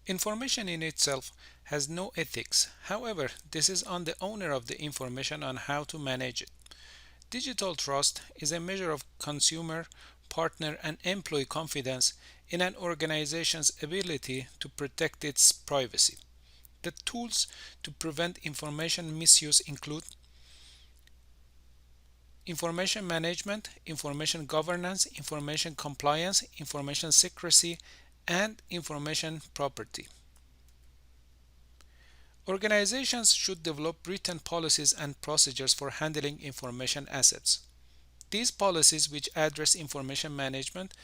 Information in itself has no ethics. However, this is on the owner of the information on how to manage it. Digital trust is a measure of consumer, partner, and employee confidence in an organization's ability to protect its privacy. The tools to prevent information misuse include information management, information governance, information compliance, information secrecy, and information property. Organizations should develop written policies and procedures for handling information assets. These policies, which address information management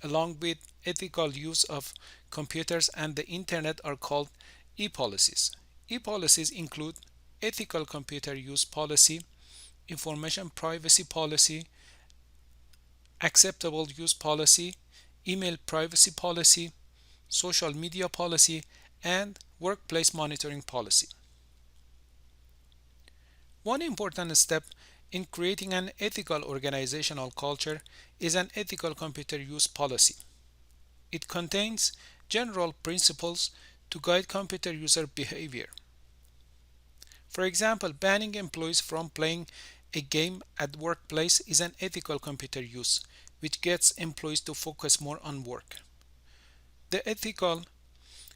along with ethical use of computers and the internet, are called e-policies. E-policies include ethical computer use policy, information privacy policy, acceptable use policy, email privacy policy, social media policy, and workplace monitoring policy. One important step in creating an ethical organizational culture is an ethical computer use policy. It contains general principles to guide computer user behavior. For example, banning employees from playing a game at workplace is an ethical computer use, which gets employees to focus more on work. The ethical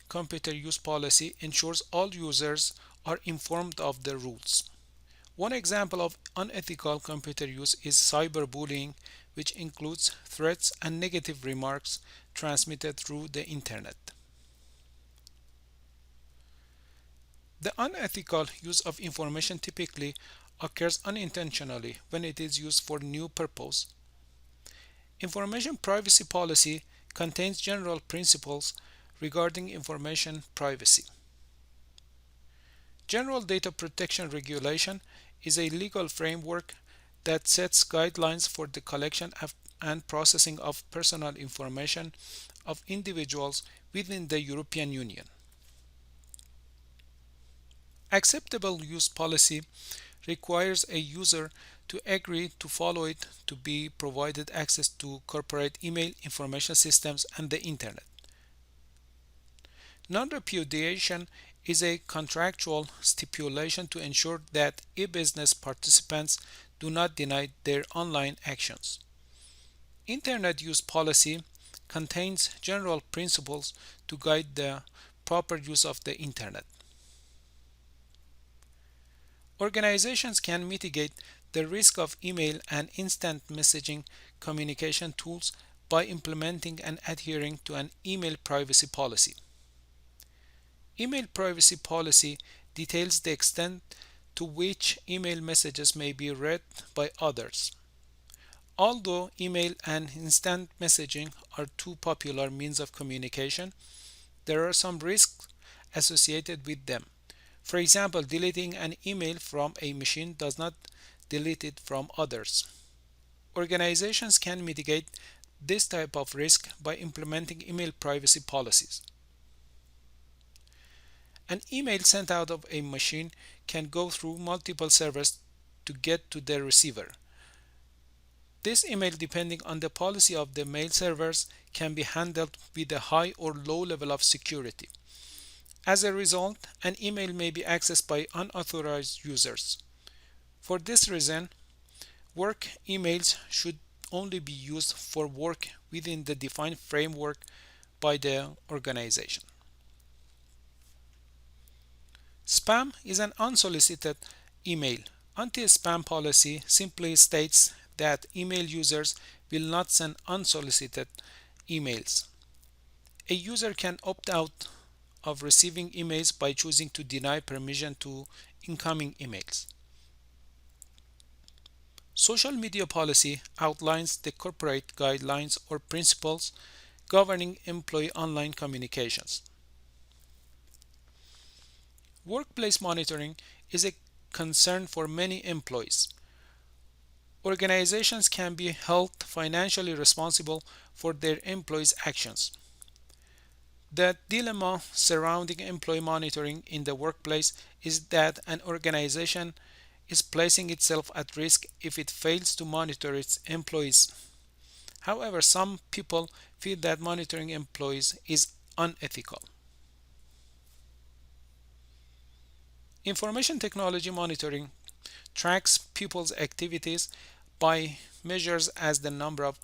computer use policy ensures all users are informed of the rules. One example of unethical computer use is cyberbullying, which includes threats and negative remarks transmitted through the internet. The unethical use of information typically occurs unintentionally when it is used for new purpose. Information privacy policy contains general principles regarding information privacy. General data protection regulation is a legal framework that sets guidelines for the collection and processing of personal information of individuals within the European Union. Acceptable use policy requires a user to agree to follow it to be provided access to corporate email information systems and the internet. Non-repudiation is a contractual stipulation to ensure that e-business participants do not deny their online actions. Internet use policy contains general principles to guide the proper use of the internet. Organizations can mitigate the risk of email and instant messaging communication tools by implementing and adhering to an email privacy policy. Email privacy policy details the extent to which email messages may be read by others. Although email and instant messaging are two popular means of communication, there are some risks associated with them. For example, deleting an email from a machine does not delete it from others. Organizations can mitigate this type of risk by implementing email privacy policies. An email sent out of a machine can go through multiple servers to get to the receiver. This email, depending on the policy of the mail servers, can be handled with a high or low level of security. As a result, an email may be accessed by unauthorized users. For this reason, work emails should only be used for work within the defined framework by the organization. Spam is an unsolicited email. Anti-spam policy simply states that email users will not send unsolicited emails. A user can opt out of receiving emails by choosing to deny permission to incoming emails. Social media policy outlines the corporate guidelines or principles governing employee online communications. Workplace monitoring is a concern for many employees. Organizations can be held financially responsible for their employees' actions. The dilemma surrounding employee monitoring in the workplace is that an organization is placing itself at risk if it fails to monitor its employees. However, some people feel that monitoring employees is unethical. Information technology monitoring tracks people's activities by measures as the number of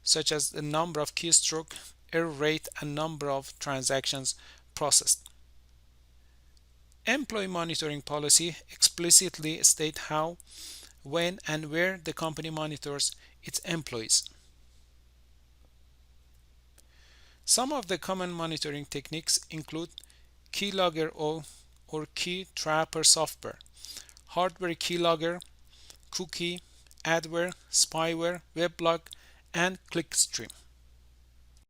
such as the number of keystroke, error rate, and number of transactions processed. Employee monitoring policy explicitly state how, when, and where the company monitors its employees. Some of the common monitoring techniques include keylogger or key trapper software, hardware keylogger, cookie, adware, spyware, weblog, and clickstream.